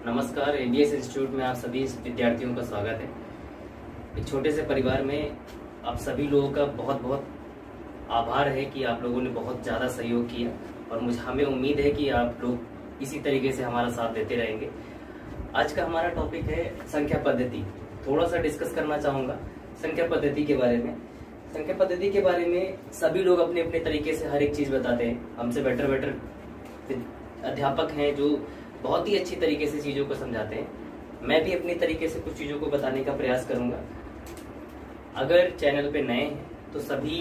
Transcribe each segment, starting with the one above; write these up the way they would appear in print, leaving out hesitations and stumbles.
नमस्कार। ABS institute में आप सभी विद्यार्थियों का स्वागत है। एक छोटे से परिवार में आप सभी लोगों का बहुत बहुत आभार है कि आप लोगों ने बहुत ज़्यादा सहयोग किया और हमें उम्मीद है कि आप लोग इसी तरीके से हमारा साथ देते रहेंगे। आज का हमारा टॉपिक है संख्या पद्धति। थोड़ा सा डिस्कस करना चाहूँगा संख्या पद्धति के बारे में। संख्या पद्धति के बारे में सभी लोग अपने अपने तरीके से हर एक चीज़ बताते हैं। हमसे बेटर अध्यापक हैं जो बहुत ही अच्छी तरीके से चीज़ों को समझाते हैं। मैं भी अपनी तरीके से कुछ चीज़ों को बताने का प्रयास करूंगा। अगर चैनल पे नए हैं तो सभी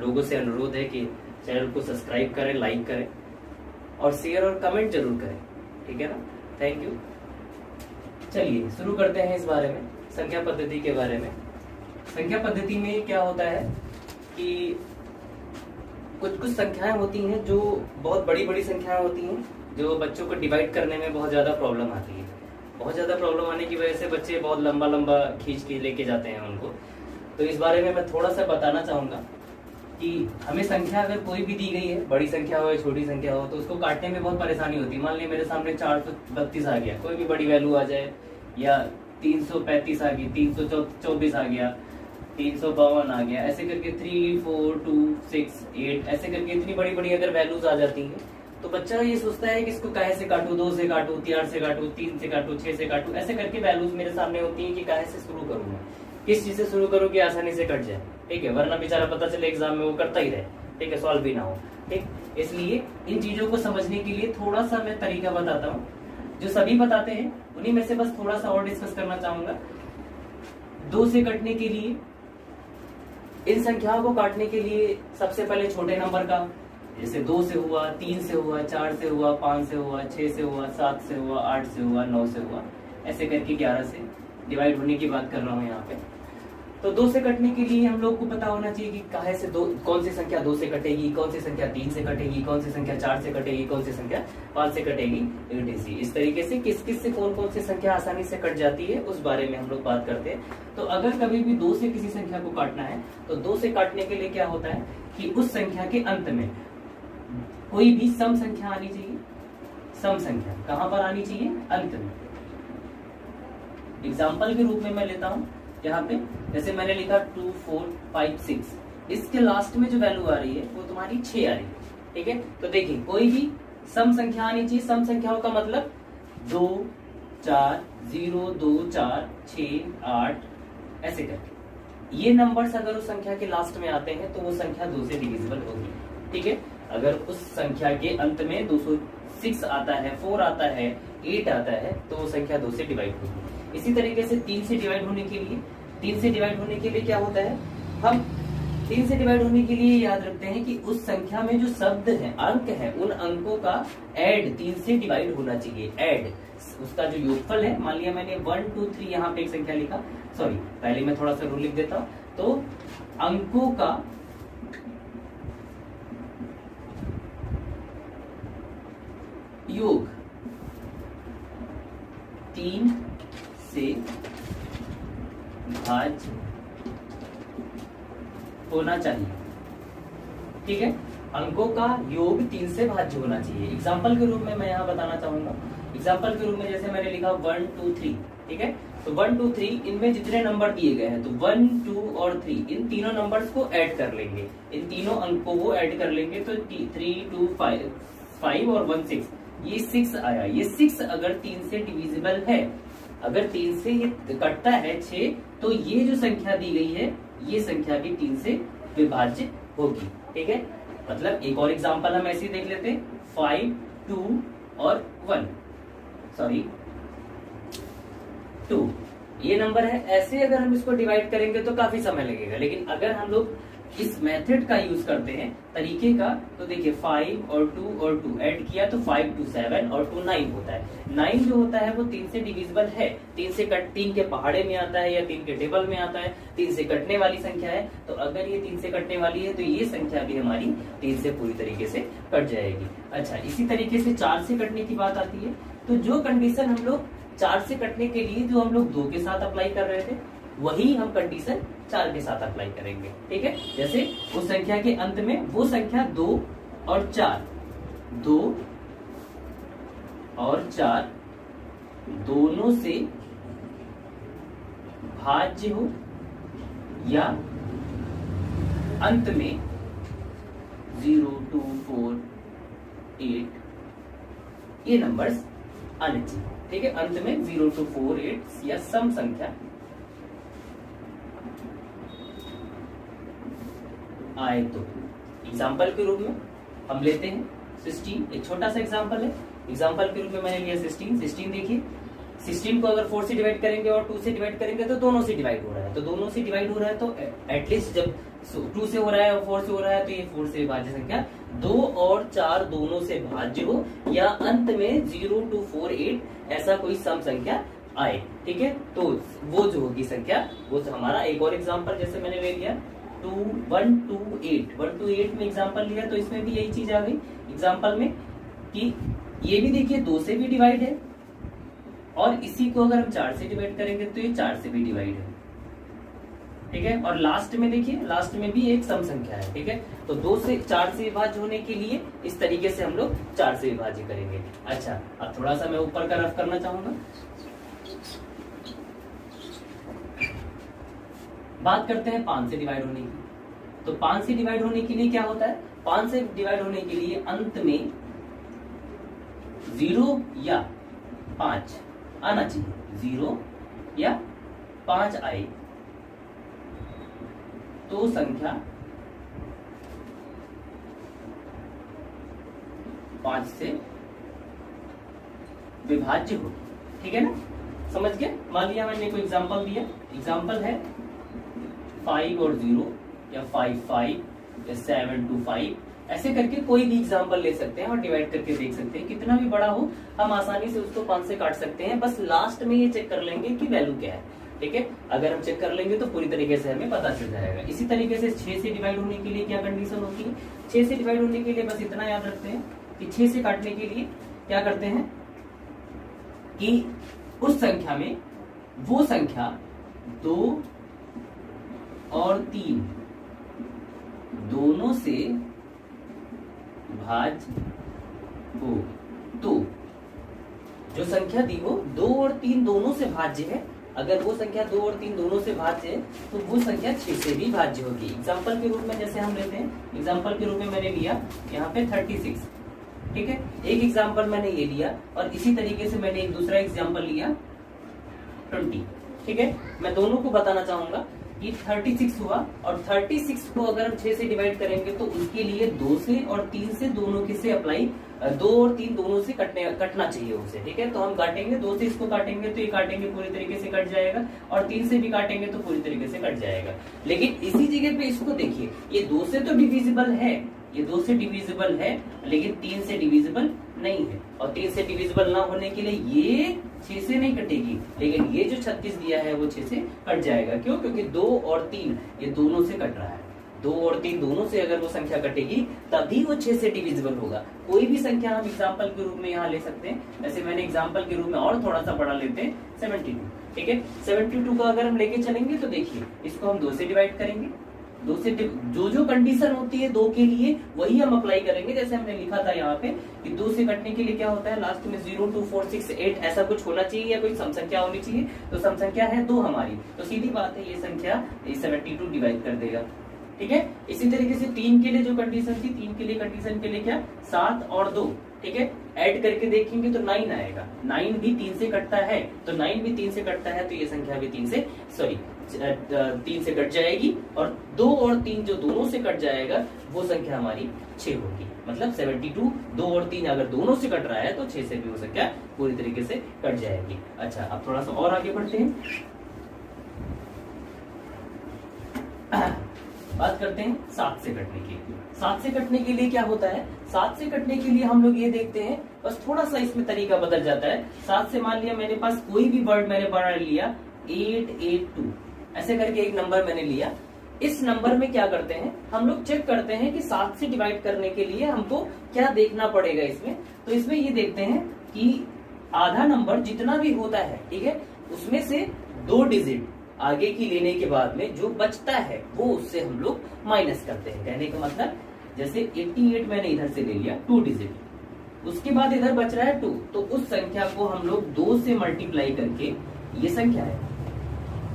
लोगों से अनुरोध है कि चैनल को सब्सक्राइब करें, लाइक करें और शेयर और कमेंट जरूर करें। ठीक है ना? Thank you. चलिए शुरू करते हैं इस बारे में, संख्या पद्धति के बारे में। संख्या पद्धति में क्या होता है कि कुछ संख्याएं होती हैं जो बहुत बड़ी बड़ी संख्याएं होती हैं जो बच्चों को डिवाइड करने में बहुत ज़्यादा प्रॉब्लम आती है। बहुत ज़्यादा प्रॉब्लम आने की वजह से बच्चे बहुत लंबा लंबा खींच के लेके जाते हैं उनको। तो इस बारे में मैं थोड़ा सा बताना चाहूँगा कि हमें संख्या अगर कोई भी दी गई है, बड़ी संख्या हो या छोटी संख्या हो, तो उसको काटने में बहुत परेशानी होती है। मान लीजिए मेरे सामने 432 आ गया, कोई भी बड़ी वैल्यू आ जाए, या 335 आ गई, 324 आ गया, 352 आ गया, ऐसे करके 3, 4, 2, 6, 8 ऐसे करके इतनी बड़ी बड़ी अगर वैल्यूज आ जाती हैं तो बच्चा ये सोचता है कि इसको काहे से काटूं, 2 से काटूं, 4 से काटूं, 3 से काटूं, 6 से काटूं, ऐसे करके वैल्यूज मेरे सामने होती हैं कि काहे से शुरू करूं, मैं किस चीज से शुरू करूं कि आसानी से कट जाए। ठीक है, वरना बेचारा पता चले एग्जाम में वो करता ही रहे, ठीक है, सॉल्व भी ना हो। ठीक, इसलिए इन चीजों को समझने के लिए थोड़ा सा मैं तरीका बताता हूँ जो सभी बताते हैं, उन्हीं में से बस थोड़ा सा और डिस्कस करना चाहूंगा। 2 से कटने के लिए, इन संख्याओं को काटने के लिए सबसे पहले छोटे नंबर का, जैसे 2 से हुआ, 3 से हुआ, 4 से हुआ, 5 से हुआ, 6 से हुआ, 7 से हुआ, 8 से हुआ, 9 से हुआ, ऐसे करके 11 से डिवाइड होने की बात कर रहा हूँ यहाँ पे। तो 2 से कटने के लिए हम लोग को पता होना चाहिए कि काहे से कौन सी संख्या 2 से कटेगी, कौन सी संख्या 3 से कटेगी, कौन सी संख्या 4 से कटेगी, कौन सी संख्या 5 से कटेगी, etc। इस तरीके से किस किस से कौन कौन सी संख्या आसानी से कट जाती है उस बारे में हम लोग बात करते हैं। तो अगर कभी भी 2 से किसी संख्या को काटना है तो 2 से काटने के लिए क्या होता है कि उस संख्या के अंत में कोई भी सम संख्या आनी चाहिए। सम संख्या कहां पर आनी चाहिए? अंत में। एग्जाम्पल के रूप में मैं लेता हूं यहाँ पे, जैसे मैंने लिखा 2, 4, 5, 6, इसके लास्ट में जो वैल्यू आ रही है वो तुम्हारी 6 आ रही है। ठीक है, तो देखिए कोई भी सम संख्या आनी चाहिए। सम संख्याओं का मतलब 2, 4, 0, 2, 4, 6, 8 ऐसे करके ये नंबर्स अगर उस संख्या के लास्ट में आते हैं तो वो संख्या 2 से डिविजिबल होगी। ठीक है, अगर उस संख्या के अंत में 206 आता है, 4 आता है, 8 आता है तो वो संख्या 2 से डिवाइड होगी। इसी तरीके से 3 से डिवाइड होने के लिए क्या होता है, हम 3 से डिवाइड होने के लिए याद रखते हैं कि उस संख्या में जो शब्द है, अंक है, उन अंकों का ऐड 3 से डिवाइड होना चाहिए। ऐड उसका जो योगफल है, मान लिया मैंने 1, 2, 3 यहाँ पे एक संख्या लिखा, सॉरी पहले मैं थोड़ा सा रूल लिख देता हूं। तो अंकों का योग 3 से भाज्य होना चाहिए। ठीक है, अंकों का योग 3 से भाज्य होना चाहिए। एग्जाम्पल के रूप में मैं यहाँ बताना चाहूंगा। एग्जाम्पल के रूप में जैसे मैंने लिखा 1, 2, 3। ठीक है, तो 1, 2, 3 इनमें जितने नंबर दिए गए हैं तो 1, 2 और 3 इन तीनों नंबर्स को ऐड कर लेंगे, इन तीनों अंकों को ऐड कर लेंगे तो 3, 2, 5 और 1, 6, ये 6 आया। ये 6 अगर 3 से डिविजिबल है, अगर 3 से ये कटता है 6, तो ये जो संख्या दी गई है ये संख्या भी 3 से विभाज्य होगी। ठीक है, मतलब एक और एग्जांपल हम ऐसे ही देख लेते हैं, 5, 2 और 1, सॉरी 2 ये नंबर है। ऐसे अगर हम इसको डिवाइड करेंगे तो काफी समय लगेगा, लेकिन अगर हम लोग इस मेथड का यूज करते हैं, तरीके का, तो देखिए 5 और 2 और 2 ऐड किया तो 5, 2, 7 और 2, 9 होता है। 9 जो होता है वो 3 से डिविजिबल है। 3 के पहाड़े में आता है या 3 के टेबल में आता है, 3 से कटने वाली संख्या है। तो अगर ये 3 से कटने वाली है तो ये संख्या भी हमारी 3 से पूरी तरीके से कट जाएगी। अच्छा, इसी तरीके से 4 से कटने की बात आती है, तो जो कंडीशन हम लोग 4 से कटने के लिए जो हम लोग 2 के साथ अप्लाई कर रहे थे, वही हम कंडीशन 4 के साथ अप्लाई करेंगे। ठीक है, जैसे उस संख्या के अंत में वो संख्या 2 और 4 दोनों से भाज्य हो या अंत में 0, 2, 4, 8 ये नंबर्स आने चाहिए। ठीक है, अंत में 0, 2, 4, 8 या सम संख्या आए तो एग्जाम्पल के रूप में हम लेते हैं 16। एक छोटा सा एग्जाम्पल है, एग्जाम्पल के रूप में मैंने लिया 16 देखिए 16 को अगर 4 से डिवाइड करेंगे और 2 से डिवाइड करेंगे तो दोनों से डिवाइड हो रहा है, तो दोनों से डिवाइड हो रहा है तो एटलीस्ट जब 2 से हो रहा है और 4 से हो रहा है तो ये 4 से भाज्य संख्या 2 और 4 दोनों से भाज्य हो या अंत में 0, 2, 4, 8 ऐसा कोई सम संख्या आए। ठीक है, तो वो जो होगी संख्या वो हमारा एक और एग्जाम्पल जैसे मैंने ले लिया 1, 2, 8 में एग्जाम्पल लिया तो इसमें भी यही चीज आ गई एग्जाम्पल में कि ये भी देखिए 2 से भी डिवाइड है और इसी को अगर हम 4 से डिवाइड करेंगे तो ये 4 से भी डिवाइड है। ठीक है, और लास्ट में देखिए लास्ट में भी एक सम संख्या है। ठीक है, तो 2 से 4 से विभाज्य होने के लिए इस तरीके से हम लोग 4 से विभाज्य करेंगे। अच्छा, अब थोड़ा सा मैं ऊपर का रफ करना चाहूंगा। बात करते हैं 5 से डिवाइड होने की। तो 5 से डिवाइड होने के लिए क्या होता है, 5 से डिवाइड होने के लिए अंत में 0 या 5 आना चाहिए, 0 या 5 आए तो संख्या 5 से विभाज्य हो। ठीक है ना, समझ गए। मान लिया मैंने कोई एग्जांपल दिया, एग्जांपल है 5 और 0 या 5, 5 या 7 to 5 ऐसे करके कोई भी एग्जांपल ले सकते हैं और डिवाइड करके देख सकते हैं। कितना भी बड़ा हो हम आसानी से उसको 5 से काट सकते हैं, बस लास्ट में ये चेक कर लेंगे कि वैल्यू क्या है। ठीक है, अगर हम चेक कर लेंगे तो पूरी तरीके से हमें पता चल जाएगा। इसी तरीके से 6 से डिवाइड होने के लिए क्या कंडीशन होती है, 6 से डिवाइड होने के लिए बस इतना याद रखते हैं कि 6 से काटने के लिए क्या करते हैं कि उस संख्या में वो संख्या 2 और 3 दोनों से भाज्य हो। तो जो संख्या दी हो 2 और 3 दोनों से भाज्य है, अगर वो संख्या 2 और 3 दोनों से भाज्य है तो वो संख्या 6 से भी भाज्य होगी। एग्जाम्पल के रूप में जैसे हम लेते हैं, एग्जाम्पल के रूप में मैंने लिया यहाँ पे 36। ठीक है, एक एग्जाम्पल मैंने ये लिया और इसी तरीके से मैंने एक दूसरा एग्जाम्पल लिया 20। ठीक है, मैं दोनों को बताना चाहूंगा कि 36 हुआ और 36 को अगर हम 6 से डिवाइड करेंगे तो उसके लिए 2 से और 3 से दोनों के से अप्लाई 2 और 3 दोनों से कटना चाहिए उसे। ठीक है, तो हम काटेंगे 2 से इसको काटेंगे तो ये काटेंगे पूरी तरीके से कट जाएगा और 3 से भी काटेंगे तो पूरी तरीके से कट जाएगा। लेकिन इसी जगह पे इसको देखिए, ये 2 से तो डिविजिबल है, ये 2 से डिविजिबल है लेकिन 3 से डिविजिबल नहीं है, और 3 से डिविजिबल ना होने के लिए ये 6 से नहीं कटेगी, लेकिन ये जो 36 दिया है वो 6 से कट जाएगा। क्यों? क्योंकि 2 और 3 ये दोनों से कट रहा है, 2 और 3 दोनों से अगर वो संख्या कटेगी तभी वो 6 से डिविजिबल होगा। कोई भी संख्या हम एग्जाम्पल के रूप में यहाँ ले सकते हैं, जैसे मैंने एग्जाम्पल के रूप में और थोड़ा सा बड़ा लेते हैं 72। ठीक है, 72 को अगर हम लेके चलेंगे तो देखिए इसको हम 2 से डिवाइड करेंगे, 2 से जो कंडीशन होती है 2 के लिए वही हम अप्लाई करेंगे। जैसे हमने लिखा था यहाँ पे कि 2 से कटने के लिए क्या होता है, लास्ट में 0, 2, 4, 6, 8 ऐसा कुछ होना चाहिए या कोई सम संख्या होनी चाहिए। तो सम संख्या है 2 हमारी, तो सीधी बात है ये संख्या 72 डिवाइड कर देगा। ठीक है, इसी तरीके से 3 के लिए जो कंडीशन थी, 3 के लिए कंडीशन के लिए क्या 7 और 2। ठीक है, ऐड करके देखेंगे तो 9 आएगा, 9 भी 3 से कटता है, तो 9 भी 3 से कटता है तो ये संख्या भी 3 से कट जाएगी, और 2 और 3 जो दोनों से कट जाएगा वो संख्या हमारी 6 होगी। मतलब 72 2 और 3 अगर दोनों से कट रहा है तो 6 से भी वो संख्या पूरी तरीके से कट जाएगी। अच्छा, अब थोड़ा सा और आगे बढ़ते हैं, बात करते हैं 7 से कटने की। 7 से कटने के लिए क्या होता है, 7 से कटने के लिए हम लोग ये देखते हैं, बस थोड़ा सा इसमें तरीका बदल जाता है। 7 से मान लिया मेरे पास कोई भी वर्ड मैंने बड़ा लिया 882 ऐसे करके एक नंबर मैंने लिया। इस नंबर में क्या करते हैं हम लोग, चेक करते हैं कि 7 से डिवाइड करने के लिए हमको क्या देखना पड़ेगा इसमें। तो इसमें ये देखते हैं कि आधा नंबर जितना भी होता है, ठीक है, उसमें से 2 डिजिट आगे की लेने के बाद में जो बचता है वो उससे हम लोग माइनस करते हैं। कहने का मतलब जैसे 88 मैंने इधर से ले लिया 2 डिजिट, उसके बाद इधर बच रहा है 2, तो उस संख्या को हम लोग 2 से मल्टीप्लाई करके, ये संख्या है,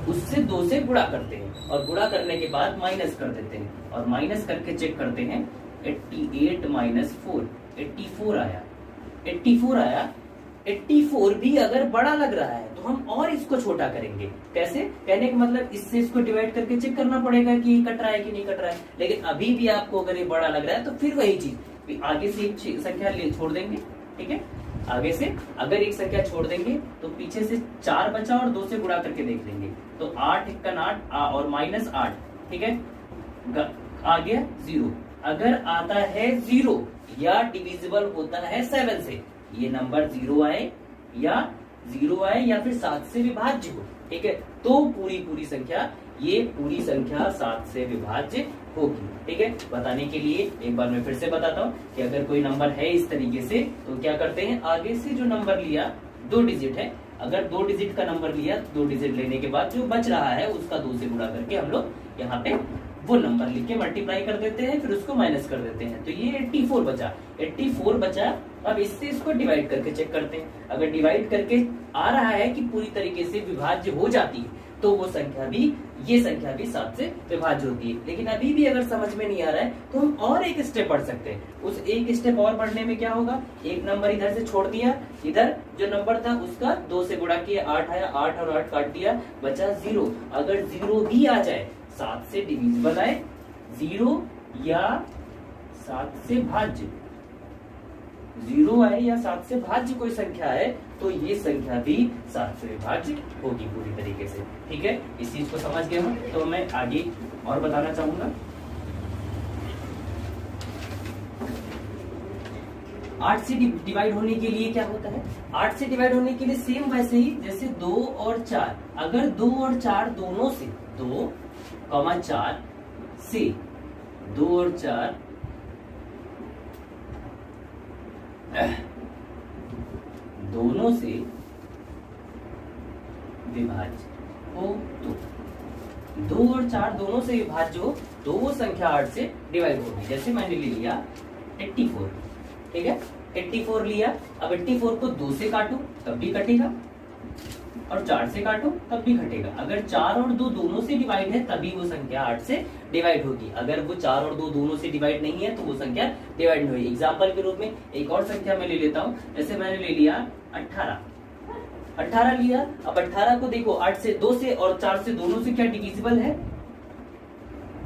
उससे 2 से गुणा करते हैं और गुणा करने के बाद माइनस कर देते हैं और माइनस करके चेक करते हैं 88 माइनस 4, 84 आया। 84 आया। 84 भी अगर बड़ा लग रहा है तो हम और इसको छोटा करेंगे। कैसे? कहने का मतलब इससे इसको डिवाइड करके चेक करना पड़ेगा कि कट रहा है कि नहीं कट रहा है। लेकिन अभी भी आपको अगर ये बड़ा लग रहा है तो फिर वही चीज, आगे से एक संख्या छोड़ देंगे, ठीक है, आगे से अगर एक संख्या छोड़ देंगे तो पीछे से 4 बचा और 2 से गुणा करके देख लेंगे, तो 8 × 8 और माइनस 8, ठीक है, आ गया 0। अगर आता है 0 या डिविजिबल होता है 7 से, ये नंबर 0 आए या फिर 7 से विभाज्य हो, ठीक है, तो पूरी संख्या, ये पूरी संख्या 7 से विभाज्य होगी, ठीक है। बताने के लिए एक बार मैं फिर से बताता हूँ कि अगर कोई नंबर है इस तरीके से तो क्या करते हैं, आगे से जो नंबर लिया 2 डिजिट है, अगर 2 डिजिट का नंबर लिया, 2 डिजिट लेने के बाद जो बच रहा है उसका 2 से गुणा करके हम लोग यहाँ पे वो नंबर लिख के मल्टीप्लाई कर देते हैं, फिर उसको माइनस कर देते हैं, तो ये 84 बचा। 84 बचा। अब इससे इसको डिवाइड करके चेक करते हैं। अगर डिवाइड करके आ रहा है कि पूरी तरीके से विभाज्य हो जाती है तो वो संख्या भी, ये संख्या भी 7 से विभाज्य होती है। लेकिन अभी भी अगर समझ में नहीं आ रहा है तो हम और एक स्टेप बढ़ सकते हैं। उस एक स्टेप और बढ़ने में क्या होगा, एक नंबर इधर से छोड़ दिया, इधर जो नंबर था उसका 2 से गुणा किया, 8 आया, 8 और 8 काट दिया, बचा 0। अगर 0 भी आ जाए, 7 से डिविजिबल आए, 0 या 7 से भाज्य, 0 आए या 7 से भाज्य कोई संख्या है तो ये संख्या भी 7 से विभाज्य होगी पूरी तरीके से, ठीक है। इस चीज को समझ गए हम, तो मैं आगे और बताना चाहूंगा। 8 से डिवाइड होने के लिए क्या होता है, 8 से डिवाइड होने के लिए सेम वैसे ही जैसे 2 और 4, अगर 2 और 4 दोनों से, 2, 4 से, 2 और 4 दोनों से विभाज्य हो, तो 2 और 4 दोनों से विभाज्य हो तो वो संख्या 8 से डिवाइड होगी। जैसे मैंने ले लिया 84, ठीक है, 84 लिया। अब 84 को 2 से काटो तब भी कटेगा और 4 से काटो तब भी घटेगा। अगर 4 और 2 दोनों से डिवाइड है तभी वो संख्या 8 से डिवाइड होगी। अगर वो 4 और 2 दोनों से डिवाइड नहीं है तो वो संख्या डिवाइड नहीं होगी। एग्जाम्पल के रूप में एक और संख्या मैं ले लेता हूँ, जैसे मैंने ले लिया 18 लिया। अब 18 को देखो, 8 से, 2 से और 4 से दोनों से क्या डिविजिबल है,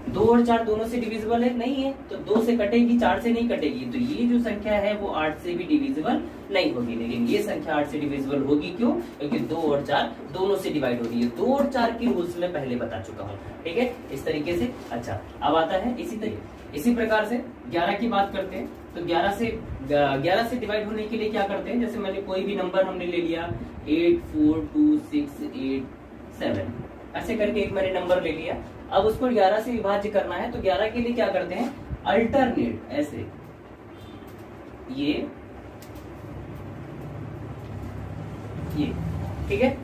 2 और 4 दोनों से डिविजिबल है, नहीं है, तो 2 से कटेगी, 4 से नहीं कटेगी, तो ये जो संख्या है वो 8 से भी डिविजिबल नहीं होगी। लेकिन ये संख्या 8 से डिविजिबल होगी, क्यों? क्योंकि 2 और 4 दोनों से डिवाइड हो रही है। 2 और 4 की रूल्स में पहले बता चुका हूँ, ठीक है, इस तरीके से। अच्छा, अब आता है इसी प्रकार से 11 की बात करते हैं। तो 11 से डिवाइड होने के लिए क्या करते हैं, जैसे मैंने कोई भी नंबर हमने ले लिया 8 4 2 6 8 7, ऐसे करके एक मैंने नंबर ले लिया। अब उसको 11 से विभाज्य करना है, तो 11 के लिए क्या करते हैं, अल्टरनेट, ऐसे ये ठीक है,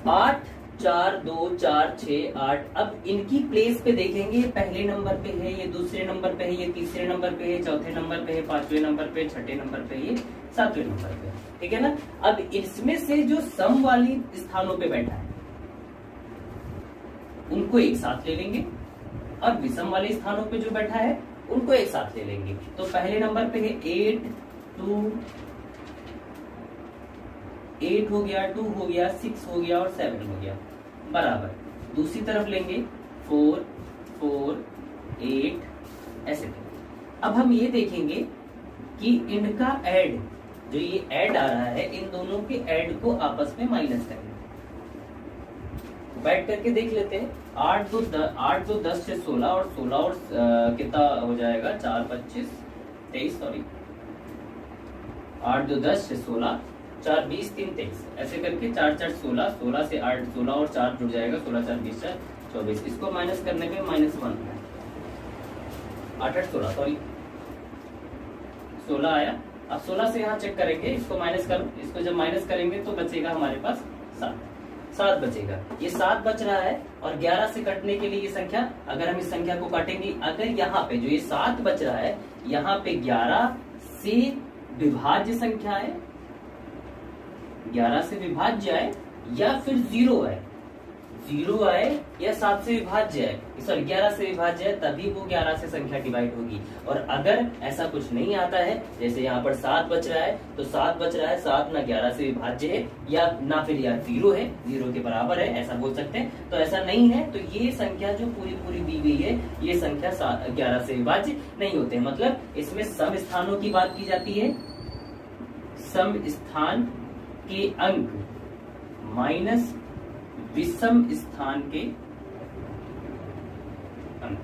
8 4 2 4 6 8। अब इनकी प्लेस पे देखेंगे, पहले नंबर पे है, ये दूसरे नंबर पे है, ये तीसरे नंबर पे है, चौथे नंबर पे है, पांचवें नंबर पे, छठे नंबर पे, ये सातवें नंबर पे, ठीक है ना। अब इसमें से जो सम वाली स्थानों पे बैठा है उनको एक साथ ले लेंगे और विषम वाले स्थानों पे जो बैठा है उनको एक साथ ले लेंगे। तो पहले नंबर पे है 8 हो गया, 2 हो गया, 6 हो गया और 7 हो गया, बराबर। दूसरी तरफ लेंगे 4 4 8, ऐसे। अब हम ये देखेंगे कि इनका ऐड, जो ये ऐड आ रहा है, इन दोनों के ऐड को आपस में माइनस करेंगे। बैठ करके देख लेते हैं। 8 2 10 से 16 और 16 और कितना हो जाएगा, 4 25 23, सॉरी 8 2 10 से 16, 4 20 3 23, ऐसे करके 4 4 16, 16 से 8 16 और 4 जुड़ जाएगा, 16 4 20 4 24। इसको माइनस करने में -1 है, 8 8 16, सॉरी 16 आया। अब 16 से यहाँ चेक करेंगे, इसको माइनस करो, इसको जब माइनस करेंगे तो बचेगा हमारे पास 7 बचेगा। ये 7 बच रहा है और 11 से कटने के लिए ये संख्या, अगर हम इस संख्या को काटेंगे, अगर यहाँ पे जो ये 7 बच रहा है, यहाँ पे 11 से विभाज्य संख्या है, 11 से विभाज्य है, या फिर 0 है, 0 आए या 7 से विभाज्य है, सॉरी 11 से विभाज्य है, तभी वो 11 से संख्या डिवाइड होगी। और अगर ऐसा कुछ नहीं आता है, जैसे यहाँ पर 7 बच रहा है, तो 7 बच रहा है, 7 ना 11 से विभाज्य है या ना फिर यार 0 है, 0 के बराबर है, ऐसा बोल सकते हैं। तो ऐसा नहीं है, तो ये संख्या जो पूरी पूरी दी गई है, ये संख्या 11 से विभाज्य नहीं होते। मतलब इसमें सम स्थानों की बात की जाती है, सम स्थान के अंक माइनस विषम स्थान के अंक।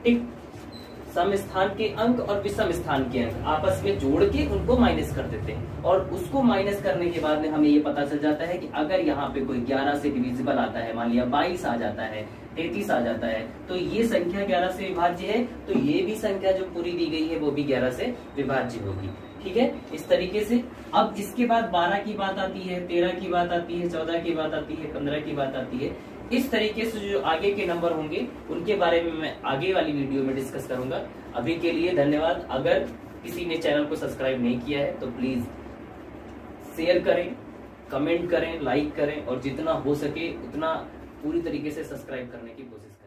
ठीक, सम स्थान के अंक और विषम स्थान के अंक आपस में जोड़ के उनको माइनस कर देते हैं, और उसको माइनस करने के बाद में हमें ये पता चल जाता है कि अगर यहाँ पे कोई 11 से डिविजिबल आता है, मान लिया 22 आ जाता है, 33 आ जाता है, तो ये संख्या 11 से विभाज्य है, तो ये भी संख्या जो पूरी दी गई है वो भी 11 से विभाज्य होगी। ठीक है, इस तरीके से। अब इसके बाद 12 की बात आती है, 13 की बात आती है, 14 की बात आती है, 15 की बात आती है। इस तरीके से जो आगे के नंबर होंगे उनके बारे में मैं आगे वाली वीडियो में डिस्कस करूंगा। अभी के लिए धन्यवाद। अगर किसी ने चैनल को सब्सक्राइब नहीं किया है तो प्लीज शेयर करें, कमेंट करें, लाइक करें, और जितना हो सके उतना पूरी तरीके से सब्सक्राइब करने की कोशिश करें।